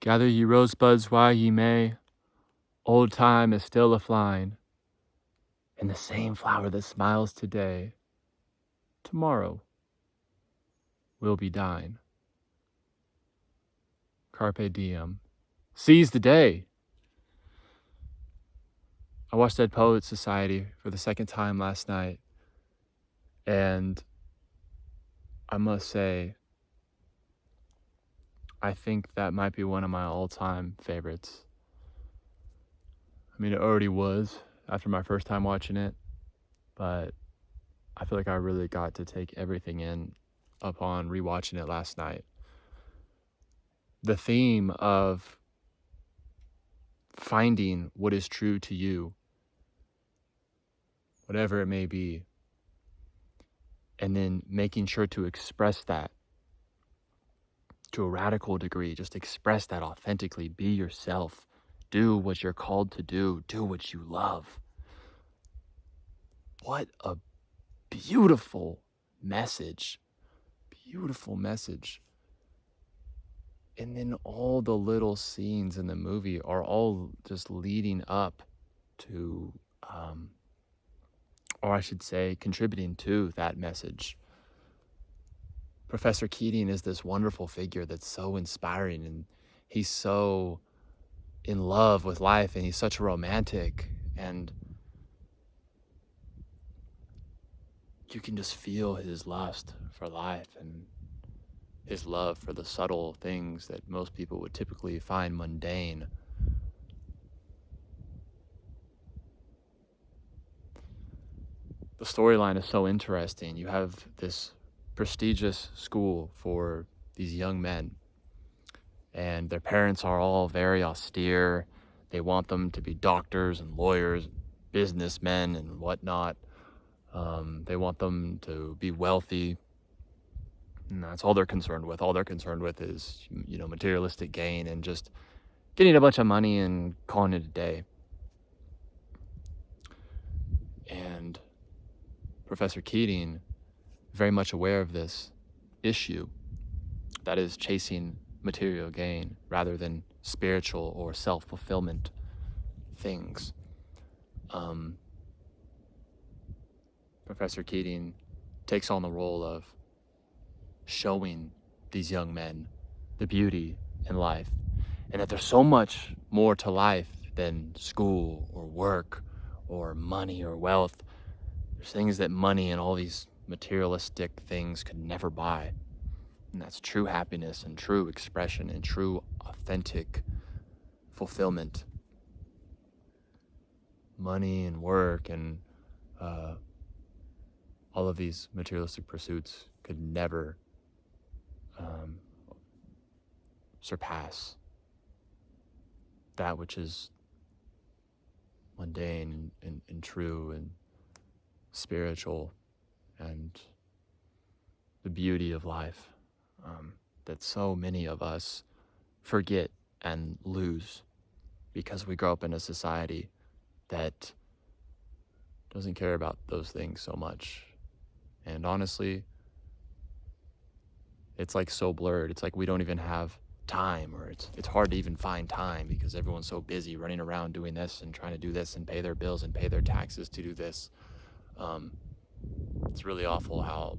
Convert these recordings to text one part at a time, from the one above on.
Gather ye rosebuds while ye may, old time is still a-flying, and the same flower that smiles today, tomorrow will be dying. Carpe diem. Seize the day! I watched Dead Poets Society for the second time last night, and I must say, I think that might be one of my all-time favorites. I mean, it already was after my first time watching it, but I feel like I really got to take everything in upon rewatching it last night. The theme of finding what is true to you, whatever it may be, and then making sure to express that to a radical degree. Just express that authentically. Be yourself. Do what you're called to do. Do what you love. What a beautiful message. Beautiful message. And then all the little scenes in the movie are all just leading up to, or I should say, contributing to that message. Professor Keating is this wonderful figure that's so inspiring, and he's so in love with life, and he's such a romantic, and you can just feel his lust for life and his love for the subtle things that most people would typically find mundane. The storyline is so interesting. You have this prestigious school for these young men, and their parents are all very austere. They want them to be doctors and lawyers, businessmen and whatnot. They want them to be wealthy, and that's all they're concerned with. All they're concerned with is, materialistic gain and just getting a bunch of money and calling it a day. And Professor Keating, very much aware of this issue, that is chasing material gain rather than spiritual or self-fulfillment things. Professor Keating takes on the role of showing these young men the beauty in life, and that there's so much more to life than school or work or money or wealth. There's things that money and all these materialistic things could never buy, and that's true happiness and true expression and true authentic fulfillment. Money and work and all of these materialistic pursuits could never surpass that which is mundane and true and spiritual and the beauty of life, that so many of us forget and lose because we grow up in a society that doesn't care about those things so much. And honestly, it's like so blurred. It's like we don't even have time, or it's hard to even find time because everyone's so busy running around doing this and trying to do this and pay their bills and pay their taxes to do this. It's really awful how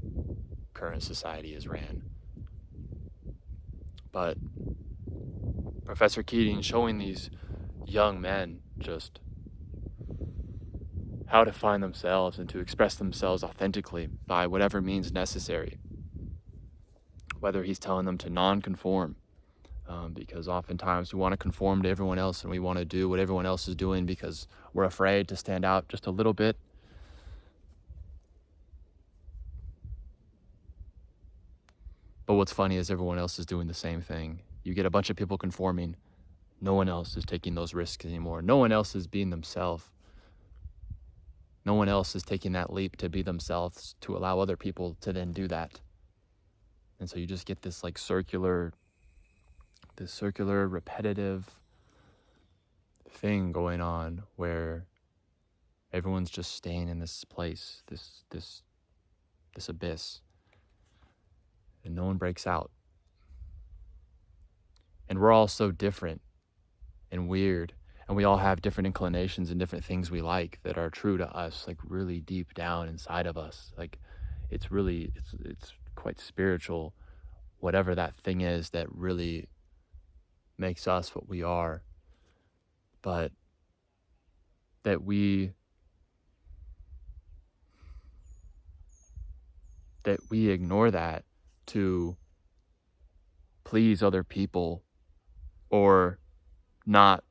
current society is ran. But Professor Keating showing these young men just how to find themselves and to express themselves authentically by whatever means necessary. Whether he's telling them to non-conform, because oftentimes we want to conform to everyone else and we want to do what everyone else is doing because we're afraid to stand out just a little bit. But what's funny is everyone else is doing the same thing. You get a bunch of people conforming. No one else is taking those risks anymore. No one else is being themselves. No one else is taking that leap to be themselves, to allow other people to then do that. And so you just get this circular, repetitive thing going on where everyone's just staying in this place, this abyss, and no one breaks out. And we're all so different and weird. And we all have different inclinations and different things we like that are true to us, like really deep down inside of us. Like it's quite spiritual, whatever that thing is that really makes us what we are. But that we ignore that to please other people or not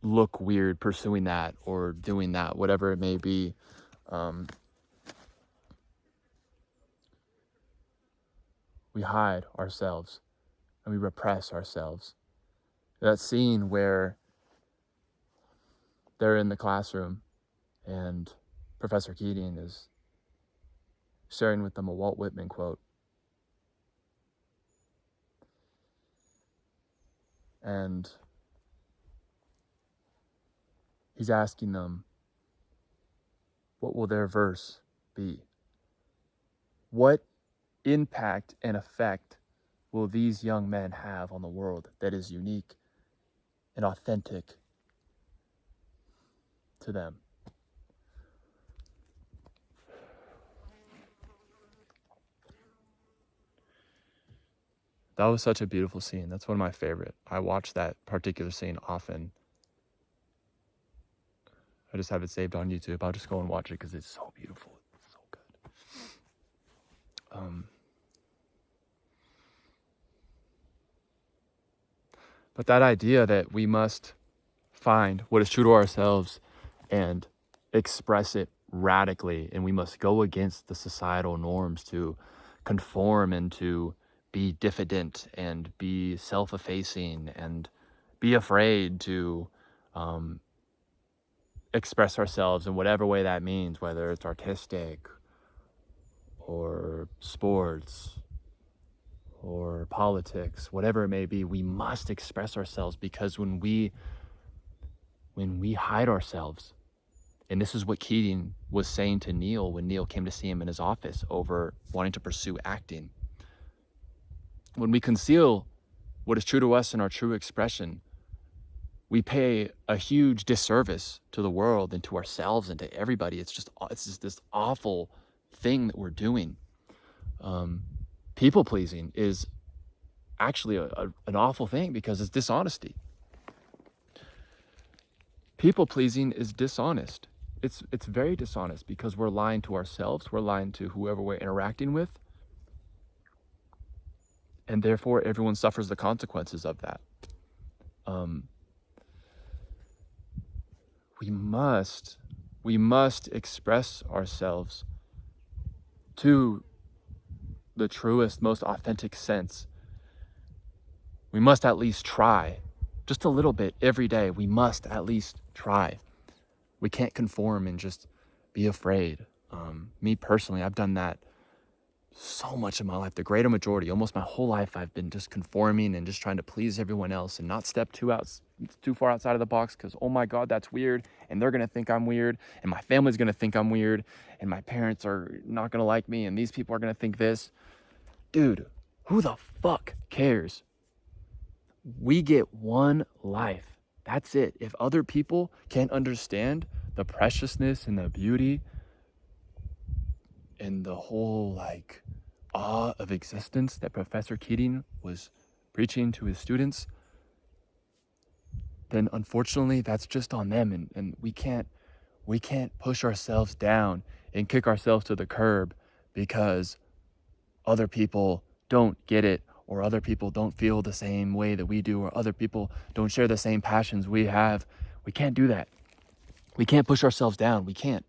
look weird pursuing that or doing that, whatever it may be. We hide ourselves and we repress ourselves. That scene where they're in the classroom and Professor Keating is sharing with them a Walt Whitman quote. And he's asking them, what will their verse be? What impact and effect will these young men have on the world that is unique and authentic to them? That was such a beautiful scene. That's one of my favorite. I watch that particular scene often. I just have it saved on YouTube. I'll just go and watch it because it's so beautiful. It's so good. But that idea that we must find what is true to ourselves and express it radically, and we must go against the societal norms to conform and to be diffident and be self-effacing and be afraid to express ourselves in whatever way that means, whether it's artistic or sports or politics, whatever it may be. We must express ourselves, because when we hide ourselves, and this is what Keating was saying to Neil when Neil came to see him in his office over wanting to pursue acting. When we conceal what is true to us in our true expression, we pay a huge disservice to the world and to ourselves and to everybody. It's just this awful thing that we're doing. People pleasing is actually an awful thing because it's dishonesty. People pleasing is dishonest. It's very dishonest because we're lying to ourselves, we're lying to whoever we're interacting with, and therefore everyone suffers the consequences of that. We must express ourselves to the truest, most authentic sense. We must at least try, just a little bit every day. We must at least try. We can't conform and just be afraid. Me personally, I've done that so much in my life. The greater majority, almost my whole life, I've been just conforming and just trying to please everyone else and not step too far outside of the box, because oh my God, that's weird, and they're gonna think I'm weird, and my family's gonna think I'm weird, and my parents are not gonna like me, and these people are gonna think this. Dude, who the fuck cares? We get one life. That's it. If other people can't understand the preciousness and the beauty and the whole like awe of existence that Professor Keating was preaching to his students, then unfortunately that's just on them, and we can't push ourselves down and kick ourselves to the curb because other people don't get it, or other people don't feel the same way that we do, or other people don't share the same passions we have. We can't do that. We can't push ourselves down. We can't.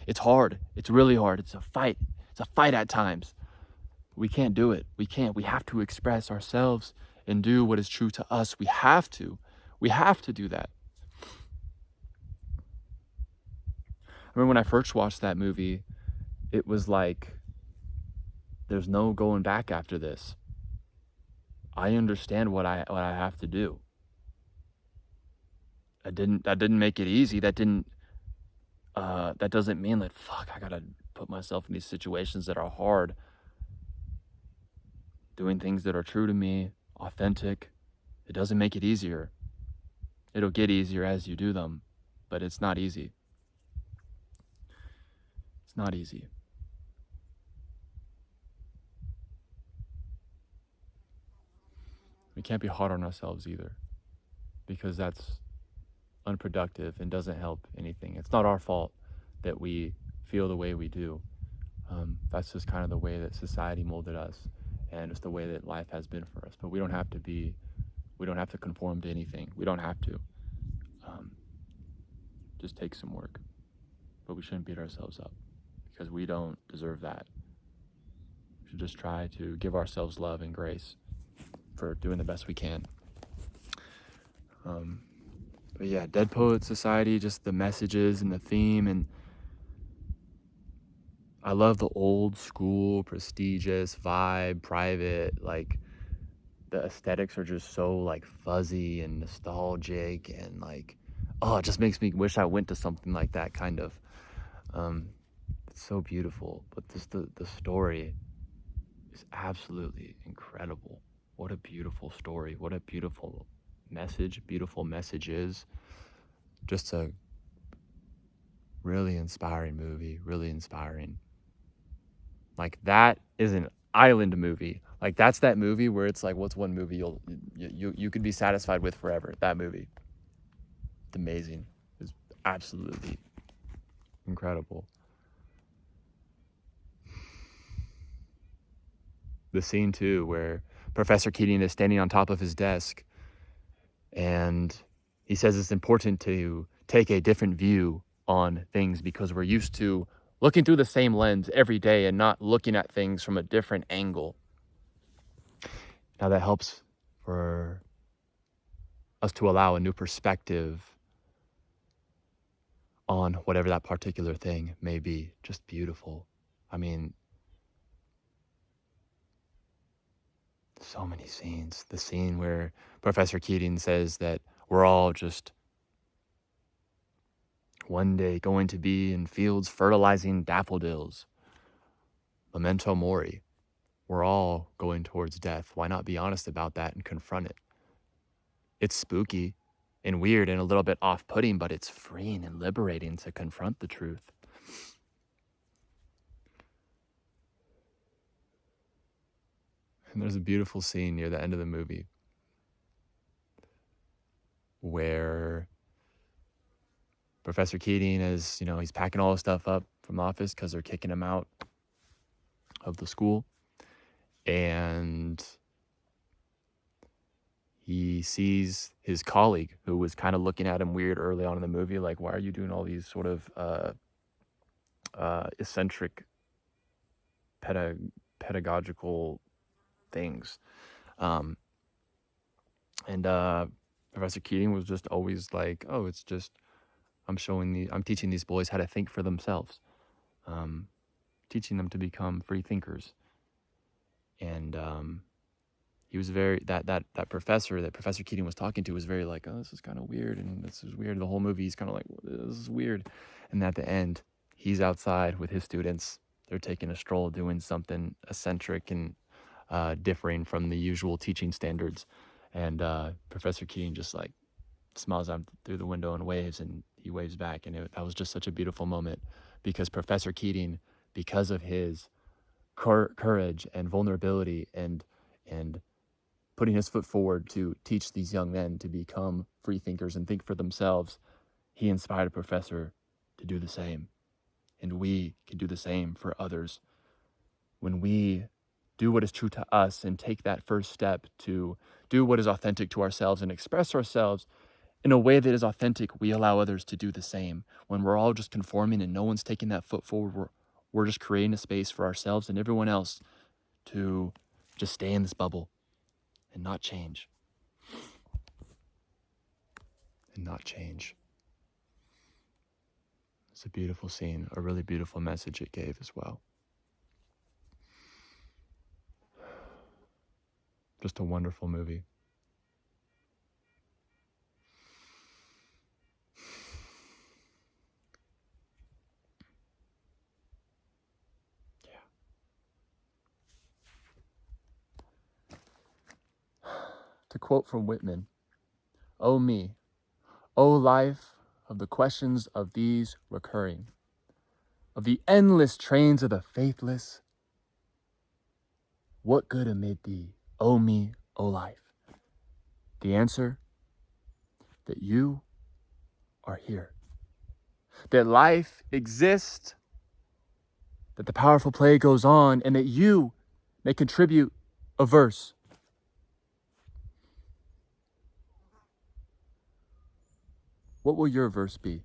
It's hard. It's really hard. It's a fight. It's a fight at times. We can't do it. We can't. We have to express ourselves and do what is true to us. We have to. We have to do that. I remember when I first watched that movie, it was like, there's no going back after this. I understand what I have to do. That didn't make it easy. That doesn't mean that, fuck, I gotta put myself in these situations that are hard. Doing things that are true to me, authentic. It doesn't make it easier. It'll get easier as you do them, but it's not easy. It's not easy. We can't be hard on ourselves either, because that's unproductive and doesn't help anything. It's not our fault that we feel the way we do. That's just kind of the way that society molded us, and it's the way that life has been for us. But we don't have to conform to anything. We don't have to. Just take some work. But we shouldn't beat ourselves up, because we don't deserve that. We should just try to give ourselves love and grace for doing the best we can. But yeah, Dead Poet Society, just the messages and the theme, and I love the old school, prestigious vibe, private, like the aesthetics are just so like fuzzy and nostalgic, and like, oh, it just makes me wish I went to something like that, kind of. It's so beautiful, but just the story is absolutely incredible. What a beautiful story. What a beautiful message, beautiful messages. Just a really inspiring movie, really inspiring. Like, that is an island movie. Like, that's that movie where it's like, what's one movie you could be satisfied with forever? That movie. It's amazing. It's absolutely incredible. The scene too where Professor Keating is standing on top of his desk, and he says it's important to take a different view on things because we're used to looking through the same lens every day and not looking at things from a different angle. Now that helps for us to allow a new perspective on whatever that particular thing may be. Just beautiful. I mean, so many scenes. The scene where Professor Keating says that we're all just one day going to be in fields fertilizing daffodils. Memento mori. We're all going towards death. Why not be honest about that and confront it? It's spooky and weird and a little bit off-putting, but it's freeing and liberating to confront the truth. And there's a beautiful scene near the end of the movie where Professor Keating is, he's packing all his stuff up from the office because they're kicking him out of the school. And he sees his colleague who was kind of looking at him weird early on in the movie, like, why are you doing all these sort of eccentric pedagogical things? And Professor Keating was just always like, oh, it's just, I'm teaching these boys how to think for themselves, teaching them to become free thinkers. And he was very, that professor that Professor Keating was talking to was very like, oh, this is kind of weird, and this is weird. The whole movie, he's kind of like, this is weird. And at the end, he's outside with his students. They're taking a stroll, doing something eccentric and differing from the usual teaching standards. And Professor Keating just like smiles out through the window and waves, and he waves back. And that was just such a beautiful moment, because Professor Keating, because of his courage and vulnerability and putting his foot forward to teach these young men to become free thinkers and think for themselves, he inspired a professor to do the same. And we can do the same for others. When we do what is true to us and take that first step to do what is authentic to ourselves and express ourselves in a way that is authentic, we allow others to do the same. When we're all just conforming and no one's taking that foot forward, we're just creating a space for ourselves and everyone else to just stay in this bubble and not change. It's a beautiful scene, a really beautiful message it gave as well. Just a wonderful movie. To quote from Whitman, "O me, O life of the questions of these recurring, of the endless trains of the faithless, what good amid thee, O me, O life?" The answer, that you are here, that life exists, that the powerful play goes on, and that you may contribute a verse. What will your verse be?